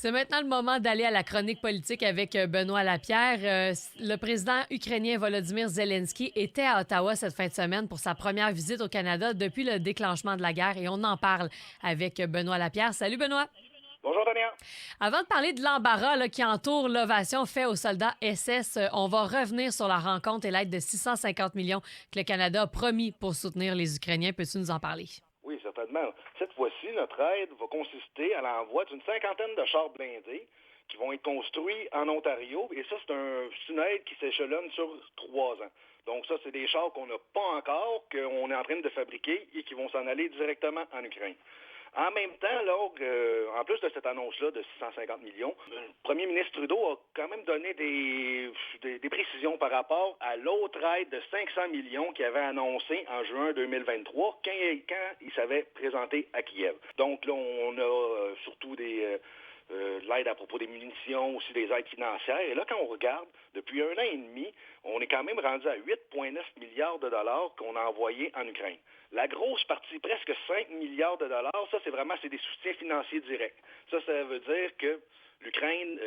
C'est maintenant le moment d'aller à la chronique politique avec Benoît Lapierre. Le président ukrainien Volodymyr Zelensky était à Ottawa cette fin de semaine pour sa première visite au Canada depuis le déclenchement de la guerre et on en parle avec Benoît Lapierre. Salut Benoît. Bonjour, Tania. Avant de parler de l'embarras qui entoure l'ovation faite aux soldats SS, on va revenir sur la rencontre et l'aide de 650 millions que le Canada a promis pour soutenir les Ukrainiens. Peux-tu nous en parler? Oui, certainement. Cette fois-ci, notre aide va consister à l'envoi d'une cinquantaine de chars blindés qui vont être construits en Ontario. Et ça, c'est une aide qui s'échelonne sur 3 ans. Donc ça, c'est des chars qu'on n'a pas encore, qu'on est en train de fabriquer et qui vont s'en aller directement en Ukraine. En même temps, là, en plus de cette annonce-là de 650 millions, le premier ministre Trudeau a quand même donné des précisions par rapport à l'autre aide de 500 millions qu'il avait annoncé en juin 2023 quand il s'avait présenté à Kiev. Donc là, on a surtout de l'aide à propos des munitions, aussi des aides financières. Et là, quand on regarde, depuis 1 an et demi, on est quand même rendu à 8,9 milliards de dollars qu'on a envoyés en Ukraine. La grosse partie, presque 5 milliards de dollars, ça, c'est des soutiens financiers directs. Ça veut dire que l'Ukraine,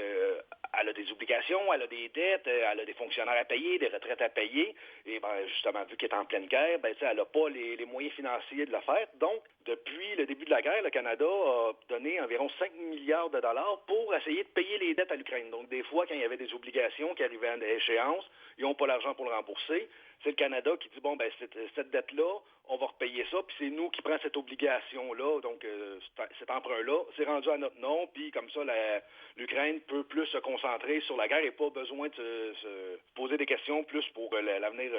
elle a des obligations, elle a des dettes, elle a des fonctionnaires à payer, des retraites à payer. Et justement, vu qu'elle est en pleine guerre, elle n'a pas les moyens financiers de le faire. Donc, depuis le début de la guerre, le Canada a donné environ 5 milliards de dollars pour essayer de payer les dettes à l'Ukraine. Donc, des fois, quand il y avait des obligations qui arrivaient à échéance, ils n'ont pas l'argent pour le rembourser. C'est le Canada qui dit, cette dette-là, on va repayer ça, puis c'est nous qui prenons cette obligation-là, donc cet emprunt-là, c'est rendu à notre nom, puis comme ça, l'Ukraine peut plus se concentrer sur la guerre et pas besoin de se poser des questions plus pour l'avenir,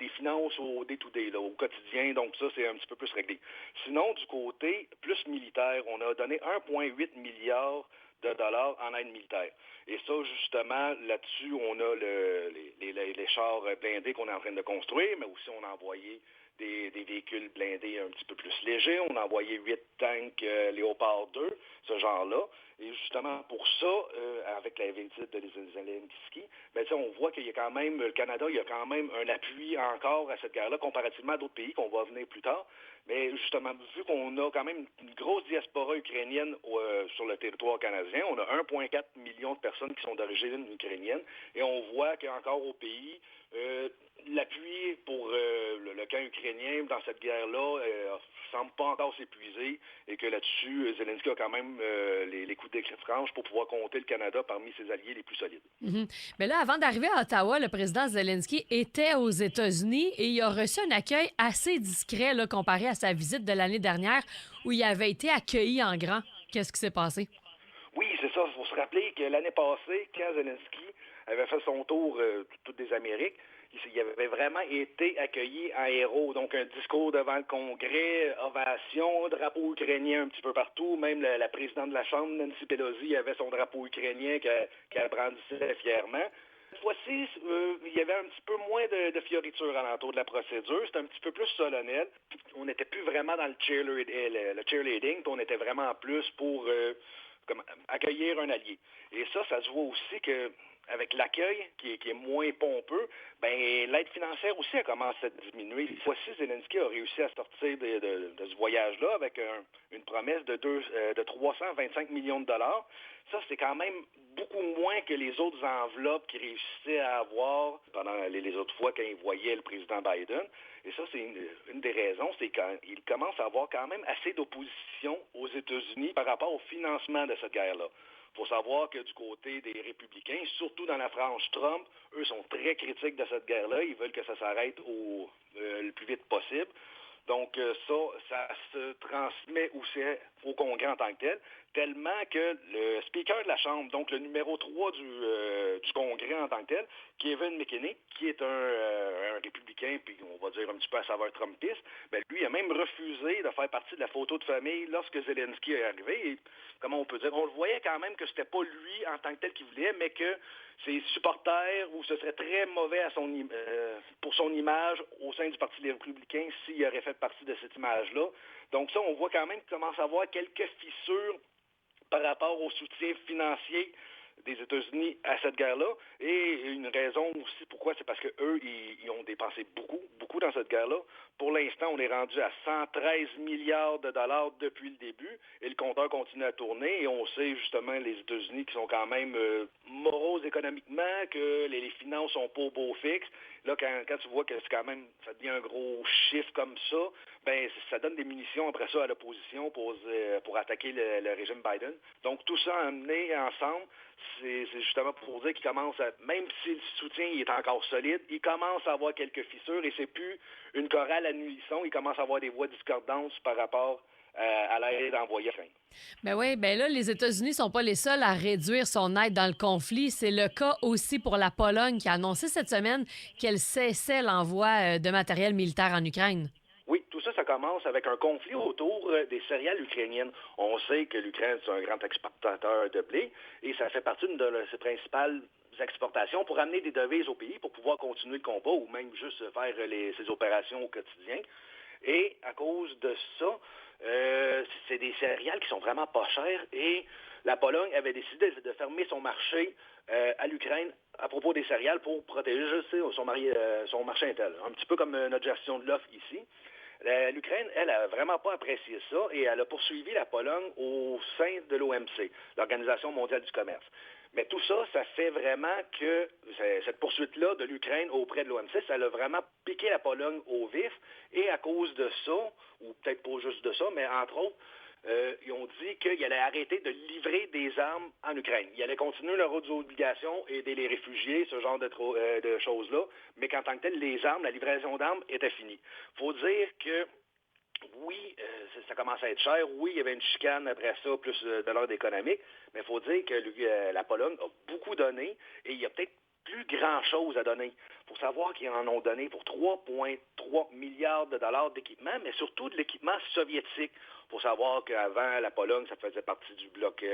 les finances au day-to-day, au quotidien, donc ça, c'est un petit peu plus réglé. Sinon, du côté plus militaire, on a donné 1,8 milliard de dollars en aide militaire. Et ça, justement, là-dessus, on a les chars blindés qu'on est en train de construire, mais aussi on a envoyé des véhicules blindés un petit peu plus légers. On a envoyé 8 tanks Léopard 2, ce genre-là. Et justement, pour ça, avec la visite de Zelensky, on voit qu'il y a quand même, le Canada, il y a quand même un appui encore à cette guerre-là, comparativement à d'autres pays qu'on va venir plus tard. Mais justement, vu qu'on a quand même une grosse diaspora ukrainienne sur le territoire canadien, on a 1,4 million de personnes qui sont d'origine ukrainienne, et on voit qu'encore au pays, l'appui pour le camp ukrainien dans cette guerre-là ne semble pas encore s'épuiser, et que là-dessus, Zelensky a quand même les coups de franche pour pouvoir compter le Canada parmi ses alliés les plus solides. Mais là, avant d'arriver à Ottawa, le président Zelensky était aux États-Unis et il a reçu un accueil assez discret comparé à sa visite de l'année dernière où il avait été accueilli en grand. Qu'est-ce qui s'est passé? Oui, c'est ça. Il faut se rappeler que l'année passée, quand Zelensky avait fait son tour toutes des Amériques, il avait vraiment été accueilli en héros. Donc, un discours devant le Congrès, ovation, drapeau ukrainien un petit peu partout. Même la présidente de la Chambre, Nancy Pelosi, avait son drapeau ukrainien qu'elle brandissait fièrement. Cette fois-ci, il y avait un petit peu moins de fioritures alentour de la procédure. C'était un petit peu plus solennel. On n'était plus vraiment dans le cheerleading, puis on était vraiment plus pour accueillir un allié. Et ça se voit aussi que avec l'accueil qui est moins pompeux, l'aide financière aussi a commencé à diminuer. Cette fois-ci, Zelensky a réussi à sortir de ce voyage-là avec une promesse de 325 millions de dollars. Ça, c'est quand même beaucoup moins que les autres enveloppes qu'il réussissait à avoir pendant les autres fois quand il voyait le président Biden. Et ça, c'est une des raisons, c'est qu'il commence à avoir quand même assez d'opposition aux États-Unis par rapport au financement de cette guerre-là. Il faut savoir que du côté des républicains, surtout dans la frange Trump, eux sont très critiques de cette guerre-là. Ils veulent que ça s'arrête le plus vite possible. Donc ça se transmet aussi au Congrès en tant que tel, tellement que le speaker de la Chambre, donc le numéro 3 du Congrès en tant que tel, Kevin McKinney, qui est un républicain, puis on va dire un petit peu à saveur trumpiste, lui a même refusé de faire partie de la photo de famille lorsque Zelensky est arrivé. Et, comment on peut dire, on le voyait quand même que c'était pas lui en tant que tel qui voulait, mais que ses supporters, ou ce serait très mauvais pour son image au sein du Parti des Républicains s'il aurait fait partie de cette image-là. Donc ça, on voit quand même qu'il commence à avoir quelques fissures par rapport au soutien financier des États-Unis à cette guerre-là. Et une raison aussi pourquoi, c'est parce qu'eux, ils ont dépensé beaucoup dans cette guerre-là. Pour l'instant, on est rendu à 113 milliards de dollars depuis le début et le compteur continue à tourner. Et on sait justement les États-Unis qui sont quand même moroses économiquement, que les finances sont pas au beau fixe. Là, quand tu vois que c'est quand même, ça devient un gros chiffre comme ça, ben ça donne des munitions après ça à l'opposition pour attaquer le régime Biden. Donc tout ça amené ensemble, c'est justement pour dire qu'il commence à, même si le soutien il est encore solide, il commence à avoir quelques fissures et c'est plus une chorale à l'unisson, il commence à avoir des voix discordantes par rapport à l'aide envoyée à l'Ukraine. Ben oui, ben là, les États-Unis sont pas les seuls à réduire son aide dans le conflit. C'est le cas aussi pour la Pologne qui a annoncé cette semaine qu'elle cessait l'envoi de matériel militaire en Ukraine. Oui, tout ça, ça commence avec un conflit autour des céréales ukrainiennes. On sait que l'Ukraine, c'est un grand exportateur de blé et ça fait partie de ses principales exportations pour amener des devises au pays pour pouvoir continuer le combat ou même juste faire ses opérations au quotidien. Et à cause de ça, c'est des céréales qui sont vraiment pas chères et la Pologne avait décidé de fermer son marché à l'Ukraine à propos des céréales pour protéger son marché interne. Un petit peu comme notre gestion de l'offre ici. L'Ukraine, elle, a vraiment pas apprécié ça et elle a poursuivi la Pologne au sein de l'OMC, l'Organisation mondiale du commerce. Mais tout ça, ça fait vraiment que cette poursuite-là de l'Ukraine auprès de l'OMC, ça a vraiment piqué la Pologne au vif. Et à cause de ça, ou peut-être pas juste de ça, mais entre autres, ils ont dit qu'ils allaient arrêter de livrer des armes en Ukraine. Ils allaient continuer leur autres obligations, aider les réfugiés, ce genre de choses-là, mais qu'en tant que tel, les armes, la livraison d'armes était finie. Il faut dire que oui, ça commence à être cher. Oui, il y avait une chicane après ça, plus de l'ordre économique. Mais il faut dire que la Pologne a beaucoup donné et il y a peut-être plus grand-chose à donner. Il faut savoir qu'ils en ont donné pour 3,3 milliards de dollars d'équipement, mais surtout de l'équipement soviétique. Il faut savoir qu'avant, la Pologne, ça faisait partie du bloc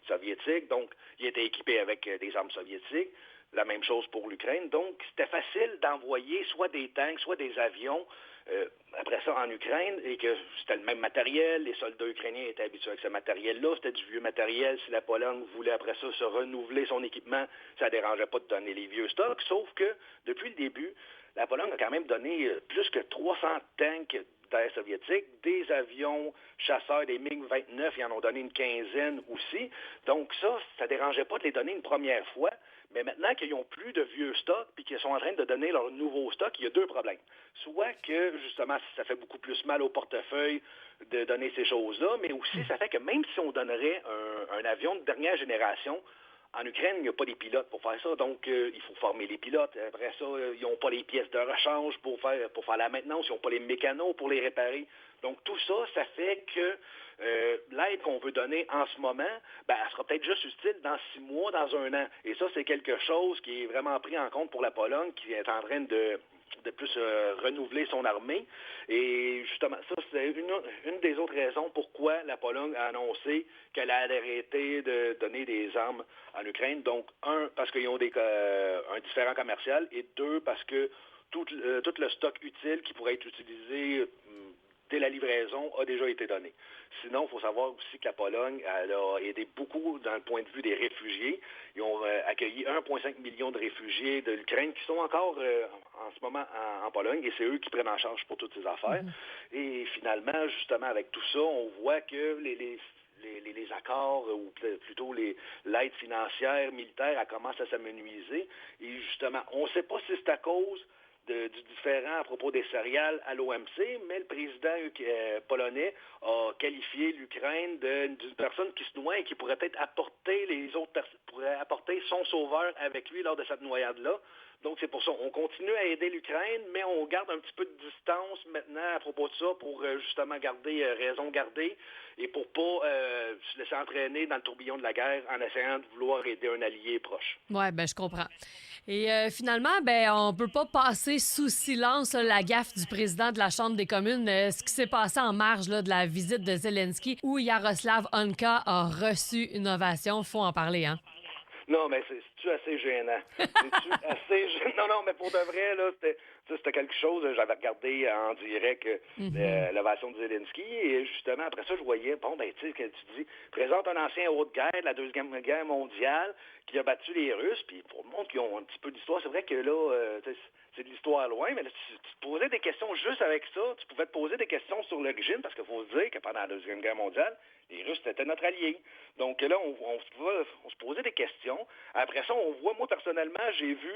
soviétique. Donc, il était équipé avec des armes soviétiques. La même chose pour l'Ukraine. Donc, c'était facile d'envoyer soit des tanks, soit des avions après ça en Ukraine et que c'était le même matériel. Les soldats ukrainiens étaient habitués avec ce matériel-là. C'était du vieux matériel. Si la Pologne voulait après ça se renouveler son équipement, ça ne dérangeait pas de donner les vieux stocks. Sauf que depuis le début, la Pologne a quand même donné plus que 300 tanks d'air soviétique, des avions chasseurs, des MiG-29, ils en ont donné une quinzaine aussi. Donc ça ne dérangeait pas de les donner une première fois. Mais maintenant qu'ils n'ont plus de vieux stocks puis qu'ils sont en train de donner leur nouveau stock, il y a deux problèmes. Soit que, justement, ça fait beaucoup plus mal au portefeuille de donner ces choses-là, mais aussi ça fait que même si on donnerait un avion de dernière génération, en Ukraine, il n'y a pas des pilotes pour faire ça, donc il faut former les pilotes. Après ça, ils n'ont pas les pièces de rechange pour faire la maintenance, ils n'ont pas les mécanos pour les réparer. Donc tout ça, ça fait que l'aide qu'on veut donner en ce moment, elle sera peut-être juste utile dans 6 mois, dans 1 an. Et ça, c'est quelque chose qui est vraiment pris en compte pour la Pologne, qui est en train de plus renouveler son armée. Et justement, ça, c'est une des autres raisons pourquoi la Pologne a annoncé qu'elle a arrêté de donner des armes en Ukraine. Donc, un, parce qu'ils ont un différend commercial, et deux, parce que tout le stock utile qui pourrait être utilisé dès la livraison a déjà été donné. Sinon, il faut savoir aussi que la Pologne elle a aidé beaucoup dans le point de vue des réfugiés. Ils ont accueilli 1,5 million de réfugiés de l'Ukraine qui sont encore en ce moment en Pologne et c'est eux qui prennent en charge pour toutes ces affaires. Et finalement, justement, avec tout ça, on voit que les accords, ou plutôt l'aide financière militaire, elle commence à s'amenuiser. Et justement, on ne sait pas si c'est à cause du différend à propos des céréales à l'OMC, mais le président polonais a qualifié l'Ukraine d'une personne qui se noie et qui pourrait peut-être pourrait apporter son sauveur avec lui lors de cette noyade-là. Donc, c'est pour ça qu'on continue à aider l'Ukraine, mais on garde un petit peu de distance maintenant à propos de ça pour justement garder raison garder et pour pas se laisser entraîner dans le tourbillon de la guerre en essayant de vouloir aider un allié proche. Oui, je comprends. Et finalement, on peut pas passer sous silence la gaffe du président de la Chambre des communes, ce qui s'est passé en marge de la visite de Zelensky, où Yaroslav Honka a reçu une ovation. Faut en parler, hein? Non, mais c'est-tu assez gênant? C'est-tu assez gênant? Non, mais pour de vrai, là, Ça, c'était quelque chose, j'avais regardé en direct l'ovation de Zelensky, et justement, après ça, je voyais, bon, ben, tu sais, que tu dis, présente un ancien héros de guerre de la Deuxième Guerre mondiale qui a battu les Russes, puis pour le monde qui ont un petit peu d'histoire, c'est vrai que là, c'est de l'histoire loin, mais là, tu te posais des questions juste avec ça, tu pouvais te poser des questions sur l'origine, parce qu'il faut se dire que pendant la Deuxième Guerre mondiale, les Russes étaient notre allié. Donc là, on se posait des questions. Après ça, on voit, moi personnellement, j'ai vu,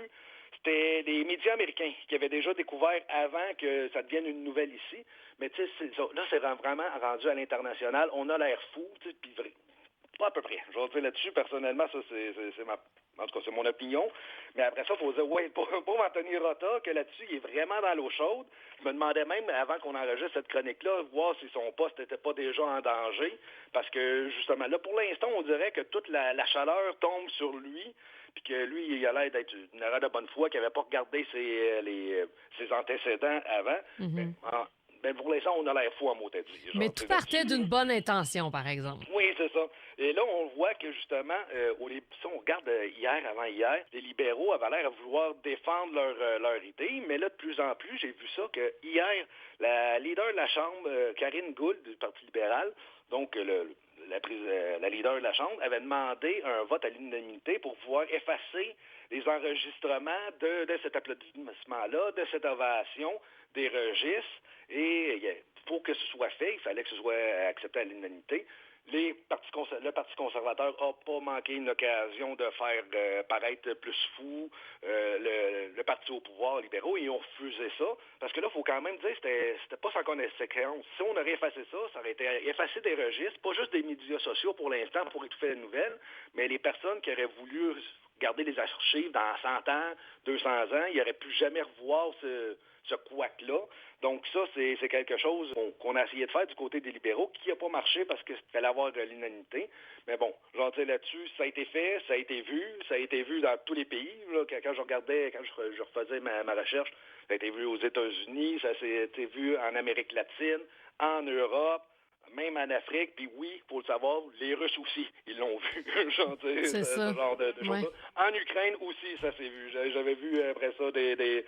c'était des médias américains qui avaient déjà découvert avant que ça devienne une nouvelle ici. Mais tu sais, là, c'est vraiment rendu à l'international. On a l'air fou, tu sais, puis pas à peu près. Je vais dire là-dessus, personnellement, ça, c'est ma... En tout cas, c'est mon opinion. Mais après ça, il faut dire, ouais, pour Anthony Rota, que là-dessus, il est vraiment dans l'eau chaude. Je me demandais même, avant qu'on enregistre cette chronique-là, voir si son poste n'était pas déjà en danger. Parce que, justement, là, pour l'instant, on dirait que toute la chaleur tombe sur lui, puis que lui, il a l'air d'être une erreur de bonne foi, qu'il n'avait pas regardé ses antécédents avant. Mais pour l'instant, on a l'air fou en mot à dire. Mais tout partait d'une bonne intention, par exemple. Oui, c'est ça. Et là, on voit que justement, si on regarde avant-hier, les libéraux avaient l'air à vouloir défendre leur idée, mais là, de plus en plus, j'ai vu ça que hier, la leader de la Chambre, Karine Gould, du Parti libéral, donc la leader de la Chambre, avait demandé un vote à l'unanimité pour pouvoir effacer les enregistrements de cet applaudissement-là, de cette ovation, des registres, et pour que ce soit fait, il fallait que ce soit accepté à l'unanimité. Le Parti conservateur n'a pas manqué une occasion de faire paraître plus fou le parti au pouvoir libéraux, et ils ont refusé ça. Parce que là, il faut quand même dire que c'était pas sans conséquence. Si on aurait effacé ça, ça aurait été effacer des registres, pas juste des médias sociaux pour l'instant pour étouffer la nouvelle, mais les personnes qui auraient voulu garder les archives dans 100 ans, 200 ans, ils n'auraient plus jamais revoir ce couac-là. Donc ça, c'est quelque chose qu'on a essayé de faire du côté des libéraux, qui n'a pas marché parce qu'il fallait avoir de l'unanimité. Mais bon, j'en dire là-dessus, ça a été fait, ça a été vu dans tous les pays. Là, quand je refaisais ma recherche, ça a été vu aux États-Unis, ça s'est été vu en Amérique latine, en Europe, même en Afrique, puis oui, il faut le savoir, les Russes aussi, ils l'ont vu, c'est ça. ce genre de choses-là. En Ukraine aussi, ça s'est vu. J'avais vu après ça des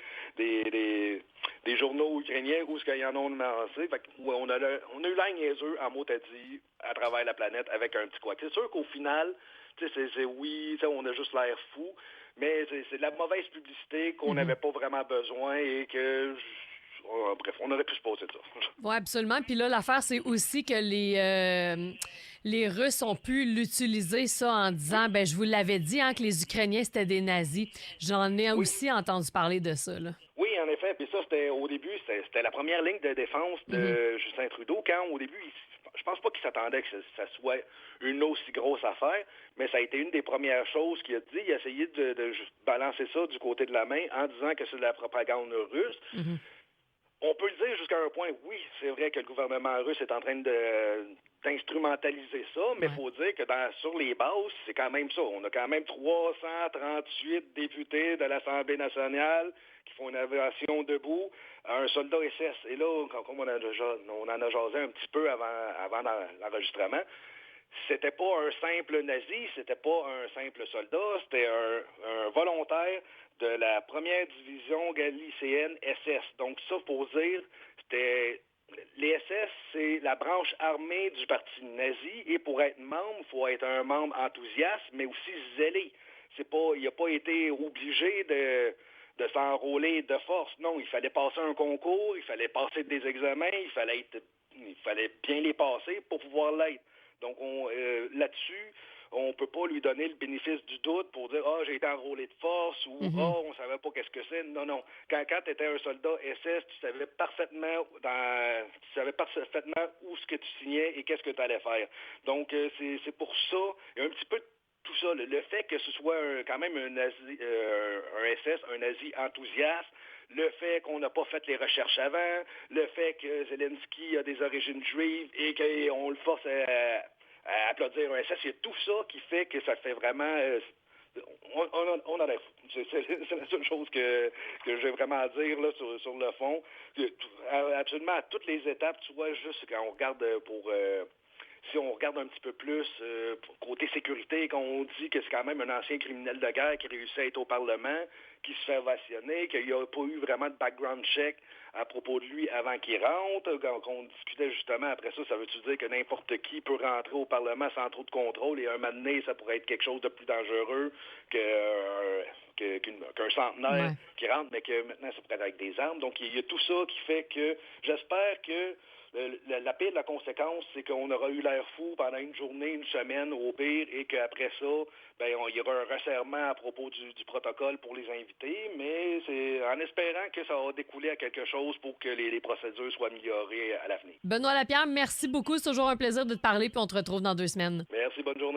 journaux ukrainiens où ils en ont lancé. Fait que, ouais, on a eu l'air niaiseux, en mot à dit, à travers la planète, avec un petit couac. C'est sûr qu'au final, on a juste l'air fou, mais c'est de la mauvaise publicité qu'on n'avait pas vraiment besoin et que... bref, on aurait pu se poser de ça. Oui, absolument. Puis là, l'affaire, c'est aussi que les Russes ont pu l'utiliser, ça, en disant, ben je vous l'avais dit, que les Ukrainiens, c'était des nazis. J'en ai aussi entendu parler de ça, là. Oui, en effet. Puis ça, au début, c'était la première ligne de défense de Justin Trudeau, quand, au début, je pense pas qu'il s'attendait que ça soit une aussi grosse affaire, mais ça a été une des premières choses qu'il a dit. Il a essayé de balancer ça du côté de la main en disant que c'est de la propagande russe. On peut le dire jusqu'à un point, oui, c'est vrai que le gouvernement russe est en train d'instrumentaliser ça, mais il faut dire que sur les bases, c'est quand même ça. On a quand même 338 députés de l'Assemblée nationale qui font une ovation debout à un soldat SS. Et là, comme on en a jasé un petit peu avant l'enregistrement, c'était pas un simple nazi, c'était pas un simple soldat, c'était un volontaire de la première division galicéenne SS. Donc ça, pour dire, les SS, c'est la branche armée du parti nazi, et pour être membre, il faut être un membre enthousiaste, mais aussi zélé. Il n'a pas été obligé de s'enrôler de force. Non, il fallait passer un concours, il fallait passer des examens, il fallait bien les passer pour pouvoir l'être. Donc, là-dessus, on ne peut pas lui donner le bénéfice du doute pour dire « Ah, j'ai été enrôlé de force » ou « Ah, on ne savait pas qu'est-ce que c'est ». Non, non. Quand tu étais un soldat SS, tu savais parfaitement où ce que tu signais et qu'est-ce que tu allais faire. Donc, c'est pour ça, il y a un petit peu de tout ça. Le fait que ce soit quand même un SS, un nazi enthousiaste, le fait qu'on n'a pas fait les recherches avant, le fait que Zelensky a des origines juives et qu'on le force à applaudir un SS, c'est tout ça qui fait que ça fait vraiment... on a l'air fou. C'est la seule chose que j'ai vraiment à dire là, sur le fond. Absolument, à toutes les étapes, tu vois, juste quand on regarde si on regarde un petit peu plus côté sécurité, quand on dit que c'est quand même un ancien criminel de guerre qui réussit à être au Parlement, qu'il se fait ovationner, qu'il n'y a pas eu vraiment de background check à propos de lui avant qu'il rentre. Quand on discutait justement après ça, ça veut-tu dire que n'importe qui peut rentrer au Parlement sans trop de contrôle et un moment donné, ça pourrait être quelque chose de plus dangereux qu'un centenaire Ouais. qui rentre, mais que maintenant ça pourrait être avec des armes. Donc il y a tout ça qui fait que j'espère que la pire de la conséquence, c'est qu'on aura eu l'air fou pendant une journée, une semaine au pire, et qu'après ça, il y aura un resserrement à propos du protocole pour les invités, mais c'est en espérant que ça va découler à quelque chose pour que les procédures soient améliorées à l'avenir. Benoît Lapierre, merci beaucoup. C'est toujours un plaisir de te parler, puis on te retrouve dans 2 semaines. Merci, bonne journée.